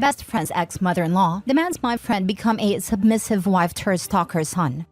best friend's ex-mother-in-law demands my friend become a submissive wife to her stalker son.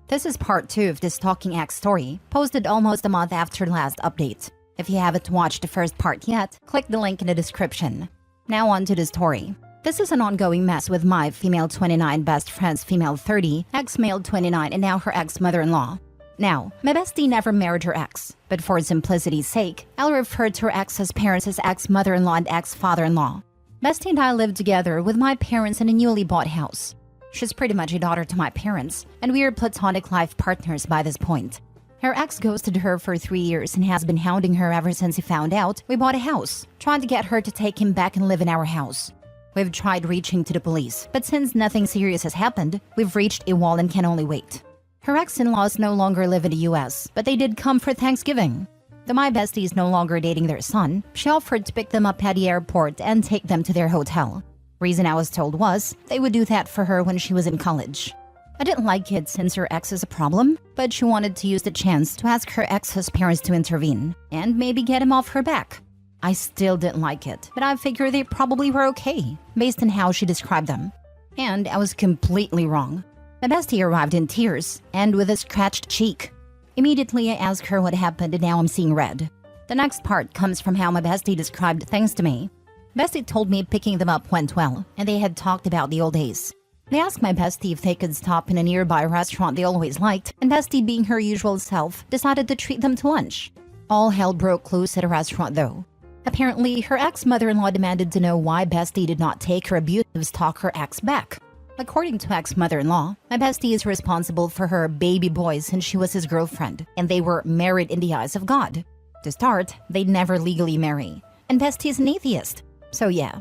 This is part 2 of the stalking ex story, posted almost a month after the last update. If you haven't watched the first part yet, click the link in the description. Now on to the story. This is an ongoing mess with my female 29 best friend's female 30, ex-male 29, and now her ex-mother-in-law. Now, my bestie never married her ex, but for simplicity's sake, I'll refer to her ex's parents as ex-mother-in-law and ex-father-in-law. Bestie and I lived together with my parents in a newly bought house. She's pretty much a daughter to my parents, and we are platonic life partners by this point. Her ex ghosted her for 3 years and has been hounding her ever since he found out we bought a house, trying to get her to take him back and live in our house. We've tried reaching to the police, but since nothing serious has happened, we've reached a wall and can only wait. Her ex-in-laws no longer live in the US, but they did come for Thanksgiving. Though my bestie is no longer dating their son, she offered to pick them up at the airport and take them to their hotel. Reason I was told was they would do that for her when she was in college. I didn't like it since her ex is a problem, but she wanted to use the chance to ask her ex's parents to intervene and maybe get him off her back. I still didn't like it, but I figured they probably were okay, based on how she described them. And I was completely wrong. My bestie arrived in tears and with a scratched cheek. Immediately I asked her what happened and now I'm seeing red. The next part comes from how my bestie described things to me. Bestie told me picking them up went well, and they had talked about the old days. They asked my bestie if they could stop in a nearby restaurant they always liked, and bestie, being her usual self, decided to treat them to lunch. All hell broke loose at a restaurant though. Apparently, her ex-mother-in-law demanded to know why bestie did not take her abusive stalker ex back. According to ex-mother-in-law, my bestie is responsible for her baby boy since she was his girlfriend, and they were married in the eyes of God. To start, they'd never legally marry, and bestie is an atheist. So yeah,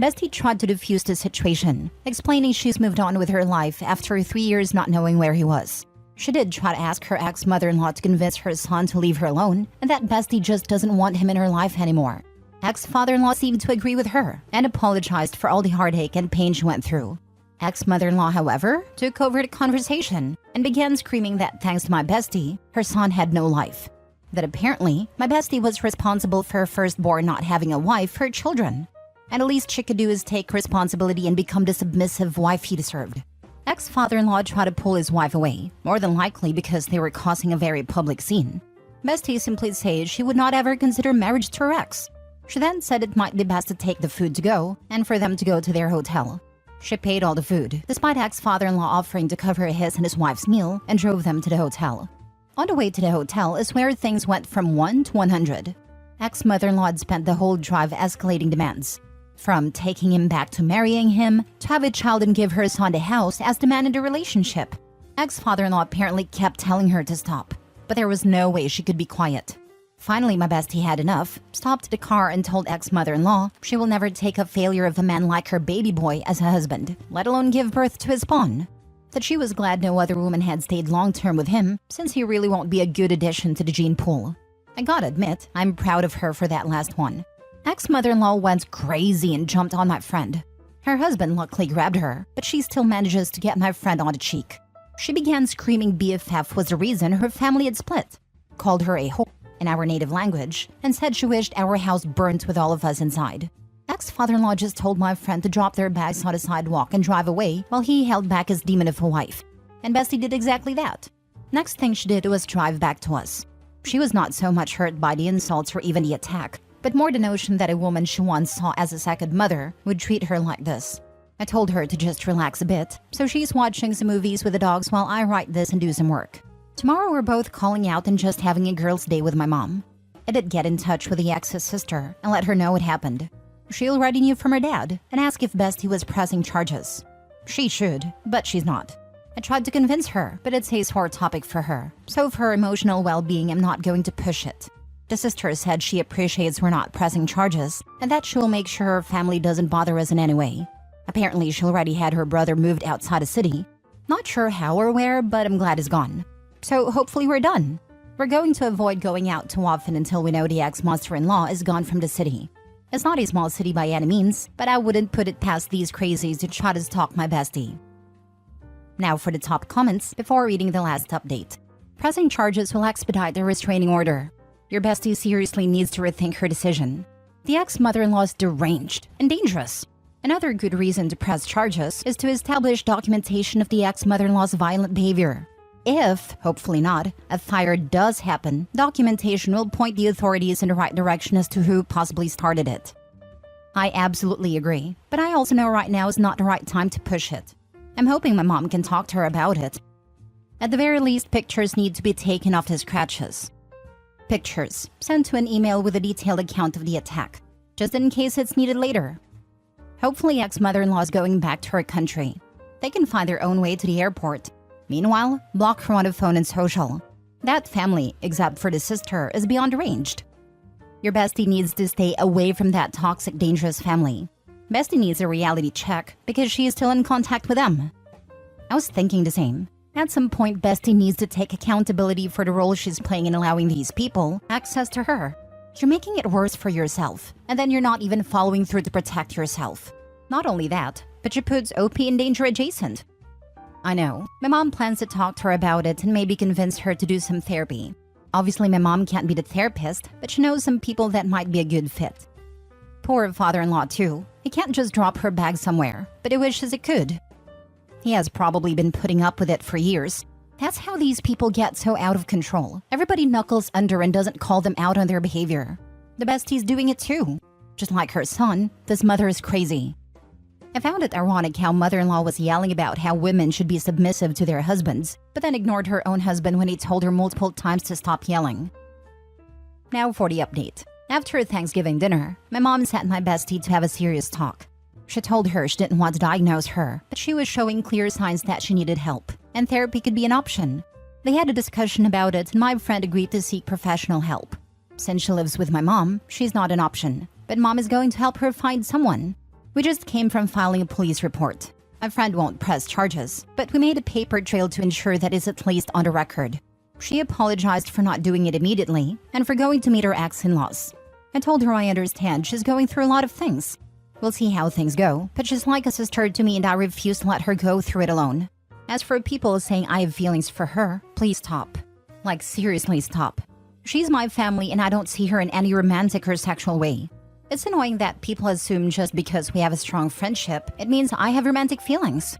bestie tried to defuse the situation, explaining she's moved on with her life after 3 years not knowing where he was. She did try to ask her ex-mother-in-law to convince her son to leave her alone, and that bestie just doesn't want him in her life anymore. Ex-father-in-law seemed to agree with her and apologized for all the heartache and pain she went through. Ex-mother-in-law, however, took over the conversation and began screaming that thanks to my bestie, her son had no life. That apparently, my bestie was responsible for her firstborn not having a wife for children. And the least she could do is take responsibility and become the submissive wife he deserved. Ex-father-in-law tried to pull his wife away, more than likely because they were causing a very public scene. Bestie simply said she would not ever consider marriage to her ex. She then said it might be best to take the food to go and for them to go to their hotel. She paid all the food, despite ex-father-in-law offering to cover his and his wife's meal, and drove them to the hotel. On the way to the hotel is where things went from 1 to 100. Ex-mother-in-law had spent the whole drive escalating demands. From taking him back to marrying him, to have a child and give her son the house as the man in the relationship. Ex-father-in-law apparently kept telling her to stop, but there was no way she could be quiet. Finally, my bestie had enough, stopped the car and told ex-mother-in-law she will never take a failure of a man like her baby boy as a husband, let alone give birth to his spawn. That she was glad no other woman had stayed long-term with him, since he really won't be a good addition to the gene pool. I gotta admit, I'm proud of her for that last one. Ex-mother-in-law went crazy and jumped on my friend. Her husband luckily grabbed her, but she still manages to get my friend on the cheek. She began screaming BFF was the reason her family had split, called her a whore in our native language, and said she wished our house burnt with all of us inside. Ex-father-in-law just told my friend to drop their bags on the sidewalk and drive away while he held back his demon of a wife. And bestie did exactly that. Next thing she did was drive back to us. She was not so much hurt by the insults or even the attack, but more the notion that a woman she once saw as a second mother would treat her like this. I told her to just relax a bit, so she's watching some movies with the dogs while I write this and do some work. Tomorrow we're both calling out and just having a girls' day with my mom. I did get in touch with the ex's sister and let her know what happened. She already knew from her dad and asked if bestie was pressing charges. She should, but she's not. I tried to convince her, but it's a sore topic for her, so for her emotional well-being I'm not going to push it. The sister said she appreciates we're not pressing charges and that she'll make sure her family doesn't bother us in any way. Apparently she already had her brother moved outside the city. Not sure how or where, but I'm glad he's gone. So hopefully we're done. We're going to avoid going out too often until we know the ex-monster-in-law is gone from the city. It's not a small city by any means, but I wouldn't put it past these crazies to try to stalk my bestie. Now for the top comments before reading the last update. Pressing charges will expedite the restraining order. Your bestie seriously needs to rethink her decision. The ex-mother-in-law is deranged and dangerous. Another good reason to press charges is to establish documentation of the ex-mother-in-law's violent behavior. If, hopefully not, a fire does happen, documentation will point the authorities in the right direction as to who possibly started it. I absolutely agree, but I also know right now is not the right time to push it. I'm hoping my mom can talk to her about it. At the very least, pictures need to be taken of the scratches. Pictures sent to an email with a detailed account of the attack, just in case it's needed later. Hopefully ex-mother-in-law is going back to her country. They can find their own way to the airport. Meanwhile, block her on the phone and social. That family, except for the sister, is beyond arranged. Your bestie needs to stay away from that toxic, dangerous family. Bestie needs a reality check because she is still in contact with them. I was thinking the same. At some point, Bestie needs to take accountability for the role she's playing in allowing these people access to her. You're making it worse for yourself, and then you're not even following through to protect yourself. Not only that, but you put OP in danger adjacent. I know, my mom plans to talk to her about it and maybe convince her to do some therapy. Obviously, my mom can't be the therapist, but she knows some people that might be a good fit. Poor father-in-law too. He can't just drop her bag somewhere, but he wishes he could. He has probably been putting up with it for years. That's how these people get so out of control. Everybody knuckles under and doesn't call them out on their behavior. The bestie's doing it too. Just like her son, this mother is crazy. I found it ironic how mother-in-law was yelling about how women should be submissive to their husbands, but then ignored her own husband when he told her multiple times to stop yelling. Now for the update. After Thanksgiving dinner, my mom sent my bestie to have a serious talk. She told her she didn't want to diagnose her, but she was showing clear signs that she needed help, and therapy could be an option. They had a discussion about it, and my friend agreed to seek professional help. Since she lives with my mom, she's not an option, but mom is going to help her find someone. We just came from filing a police report. My friend won't press charges, but we made a paper trail to ensure that it's at least on the record. She apologized for not doing it immediately and for going to meet her ex-in-laws. I told her I understand she's going through a lot of things. We'll see how things go, but she's like a sister to me and I refuse to let her go through it alone. As for people saying I have feelings for her, please stop. Like seriously stop. She's my family and I don't see her in any romantic or sexual way. It's annoying that people assume just because we have a strong friendship, it means I have romantic feelings.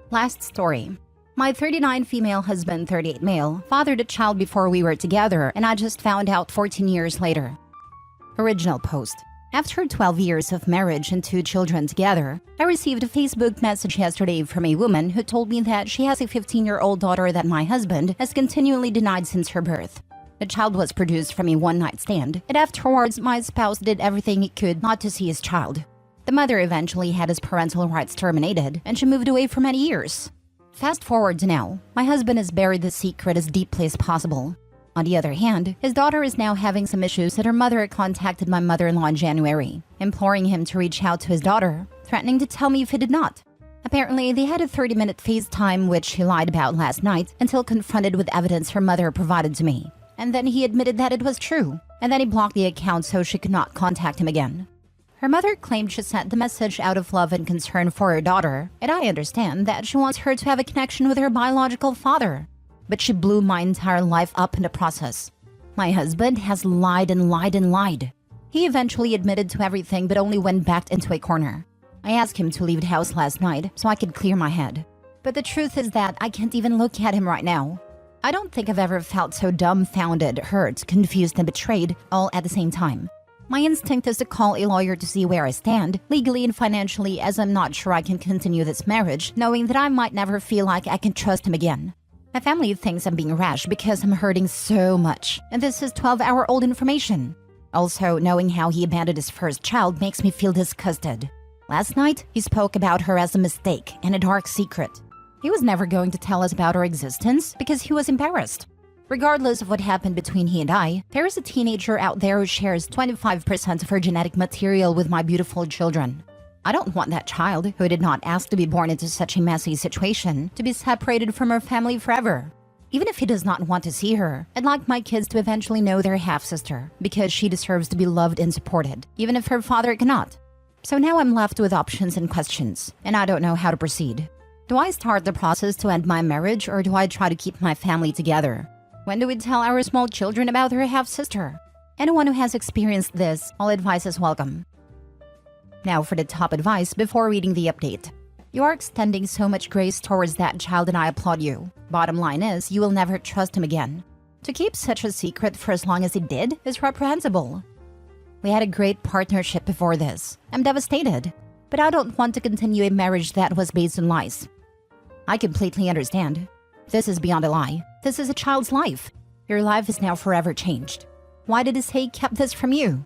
Last story. My 39 female husband, 38 male, fathered a child before we were together and I just found out 14 years later. Original post. After 12 years of marriage and 2 children together, I received a Facebook message yesterday from a woman who told me that she has a 15-year-old daughter that my husband has continually denied since her birth. The child was produced from a one-night stand, and afterwards my spouse did everything he could not to see his child. The mother eventually had his parental rights terminated, and she moved away for many years. Fast forward to now, my husband has buried the secret as deeply as possible. On the other hand, his daughter is now having some issues and her mother contacted my mother-in-law in January, imploring him to reach out to his daughter, threatening to tell me if he did not. Apparently, they had a 30-minute FaceTime which he lied about last night until confronted with evidence her mother provided to me. And then he admitted that it was true, and then he blocked the account so she could not contact him again. Her mother claimed she sent the message out of love and concern for her daughter, and I understand that she wants her to have a connection with her biological father. But she blew my entire life up in the process. My husband has lied and lied and lied. He eventually admitted to everything but only went back into a corner. I asked him to leave the house last night so I could clear my head. But the truth is that I can't even look at him right now. I don't think I've ever felt so dumbfounded, hurt, confused, and betrayed all at the same time. My instinct is to call a lawyer to see where I stand, legally and financially, as I'm not sure I can continue this marriage, knowing that I might never feel like I can trust him again. My family thinks I'm being rash because I'm hurting so much, and this is 12-hour-old information. Also, knowing how he abandoned his first child makes me feel disgusted. Last night, he spoke about her as a mistake and a dark secret. He was never going to tell us about our existence because he was embarrassed. Regardless of what happened between he and I, there is a teenager out there who shares 25% of her genetic material with my beautiful children. I don't want that child, who did not ask to be born into such a messy situation, to be separated from her family forever. Even if he does not want to see her, I'd like my kids to eventually know their half-sister, because she deserves to be loved and supported, even if her father cannot. So now I'm left with options and questions, and I don't know how to proceed. Do I start the process to end my marriage, or do I try to keep my family together? When do we tell our small children about her half-sister? Anyone who has experienced this, all advice is welcome. Now for the top advice before reading the update. You are extending so much grace towards that child and I applaud you. Bottom line is, you will never trust him again. To keep such a secret for as long as he did is reprehensible. We had a great partnership before this. I'm devastated. But I don't want to continue a marriage that was based on lies. I completely understand. This is beyond a lie. This is a child's life. Your life is now forever changed. Why did he say he kept this from you?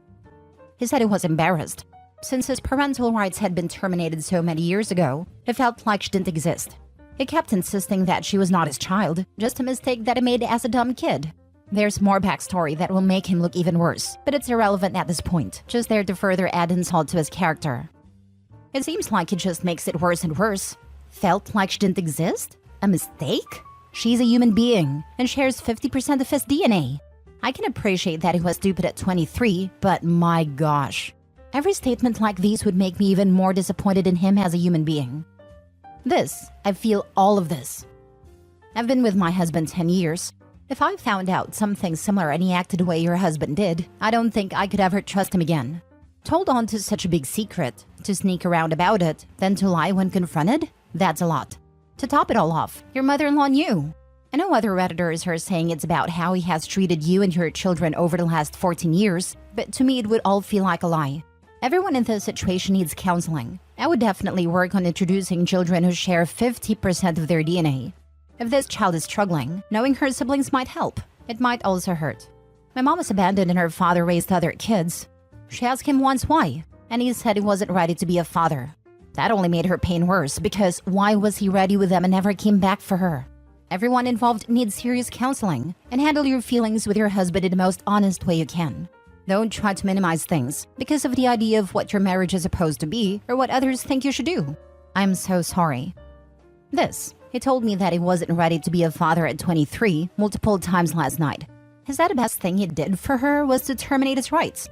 He said he was embarrassed. Since his parental rights had been terminated so many years ago, it felt like she didn't exist. He kept insisting that she was not his child, just a mistake that he made as a dumb kid. There's more backstory that will make him look even worse, but it's irrelevant at this point, just there to further add insult to his character. It seems like he just makes it worse and worse. Felt like she didn't exist? A mistake? She's a human being and shares 50% of his DNA. I can appreciate that he was stupid at 23, but my gosh. Every statement like these would make me even more disappointed in him as a human being. I feel all of this. I've been with my husband 10 years. If I found out something similar and he acted the way your husband did, I don't think I could ever trust him again. To hold on to such a big secret, to sneak around about it, then to lie when confronted? That's a lot. To top it all off, your mother-in-law knew. I know other Redditors are saying it's about how he has treated you and your children over the last 14 years, but to me it would all feel like a lie. Everyone in this situation needs counseling. I would definitely work on introducing children who share 50% of their DNA. If this child is struggling, knowing her siblings might help. It might also hurt. My mom was abandoned and her father raised other kids. She asked him once why, and he said he wasn't ready to be a father. That only made her pain worse, because why was he ready with them and never came back for her? Everyone involved needs serious counseling, and handle your feelings with your husband in the most honest way you can. Don't try to minimize things because of the idea of what your marriage is supposed to be or what others think you should do. I'm so sorry. He told me that he wasn't ready to be a father at 23 multiple times last night. Is that the best thing he did for her was to terminate his rights?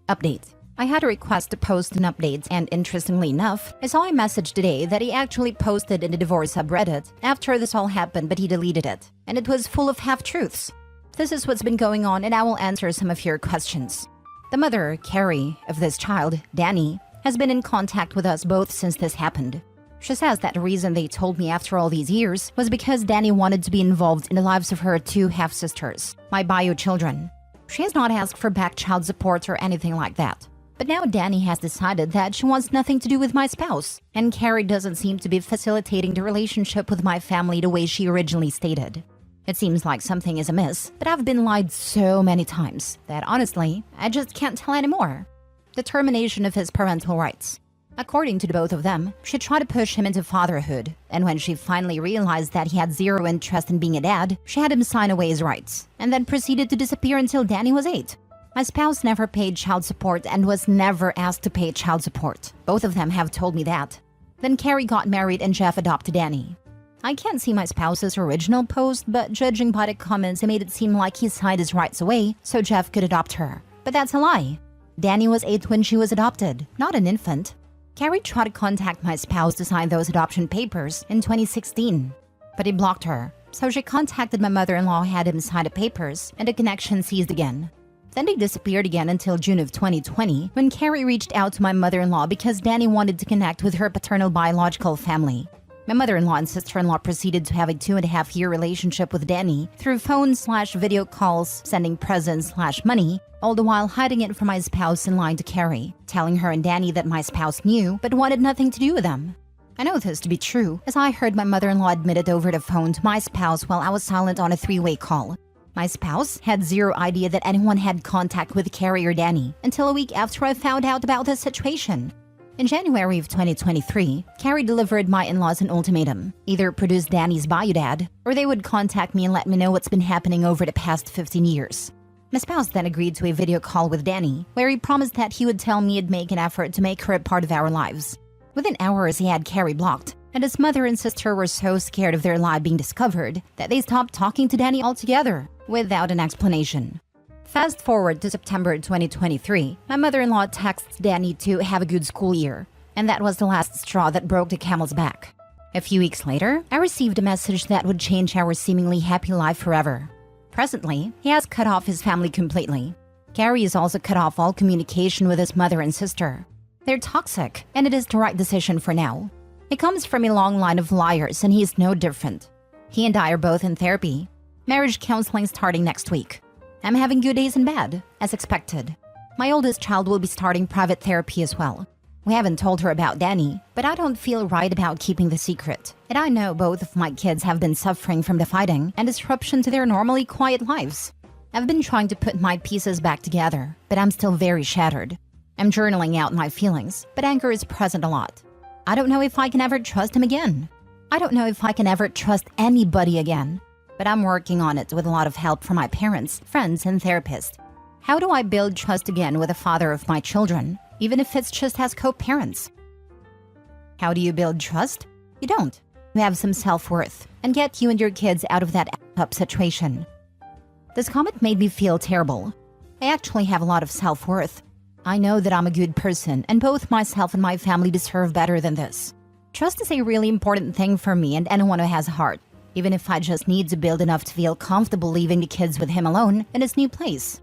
Update. I had a request to post an update, and interestingly enough, I saw a message today that he actually posted in the divorce subreddit after this all happened, but he deleted it, and it was full of half-truths. This is what's been going on, and I will answer some of your questions. The mother, Carrie, of this child, Danny, has been in contact with us both since this happened. She says that the reason they told me after all these years was because Danny wanted to be involved in the lives of her two half-sisters, my bio children. She has not asked for back child support or anything like that. But now Danny has decided that she wants nothing to do with my spouse, and Carrie doesn't seem to be facilitating the relationship with my family the way she originally stated. It seems like something is amiss, but I've been lied so many times that honestly, I just can't tell anymore. The termination of his parental rights. According to the both of them, she tried to push him into fatherhood, and when she finally realized that he had zero interest in being a dad, she had him sign away his rights, and then proceeded to disappear until Danny was 8. My spouse never paid child support and was never asked to pay child support. Both of them have told me that. Then Carrie got married and Jeff adopted Danny. I can't see my spouse's original post, but judging by the comments, it made it seem like he signed his rights away so Jeff could adopt her. But that's a lie. Danny was 8 when she was adopted, not an infant. Carrie tried to contact my spouse to sign those adoption papers in 2016, but he blocked her. So she contacted my mother-in-law, had him sign the papers, and the connection ceased again. Then they disappeared again until June of 2020, when Carrie reached out to my mother-in-law because Danny wanted to connect with her paternal biological family. My mother-in-law and sister-in-law proceeded to have a 2.5-year relationship with Danny through phone/video calls, sending presents/money, all the while hiding it from my spouse and lying to Carrie, telling her and Danny that my spouse knew but wanted nothing to do with them. I know this to be true, as I heard my mother-in-law admit it over the phone to my spouse while I was silent on a 3-way call. My spouse had zero idea that anyone had contact with Carrie or Danny until a week after I found out about this situation. In January of 2023, Carrie delivered my in-laws an ultimatum. Either produce Danny's biodad, or they would contact me and let me know what's been happening over the past 15 years. My spouse then agreed to a video call with Danny, where he promised that he would tell me he'd make an effort to make her a part of our lives. Within hours, he had Carrie blocked, and his mother and sister were so scared of their lie being discovered that they stopped talking to Danny altogether, without an explanation. Fast forward to September 2023, my mother-in-law texts Danny to have a good school year, and that was the last straw that broke the camel's back. A few weeks later, I received a message that would change our seemingly happy life forever. Presently, he has cut off his family completely. Carrie has also cut off all communication with his mother and sister. They're toxic, and it is the right decision for now. He comes from a long line of liars, and he is no different. He and I are both in therapy. Marriage counseling starting next week. I'm having good days and bad, as expected. My oldest child will be starting private therapy as well. We haven't told her about Danny, but I don't feel right about keeping the secret. And I know both of my kids have been suffering from the fighting and disruption to their normally quiet lives. I've been trying to put my pieces back together, but I'm still very shattered. I'm journaling out my feelings, but anger is present a lot. I don't know if I can ever trust him again. I don't know if I can ever trust anybody again. But I'm working on it with a lot of help from my parents, friends, and therapists. How do I build trust again with the father of my children, even if it's just as co-parents? How do you build trust? You don't. You have some self-worth and get you and your kids out of that up situation. This comment made me feel terrible. I actually have a lot of self-worth. I know that I'm a good person, and both myself and my family deserve better than this. Trust is a really important thing for me and anyone who has a heart, even if I just need to build enough to feel comfortable leaving the kids with him alone in his new place.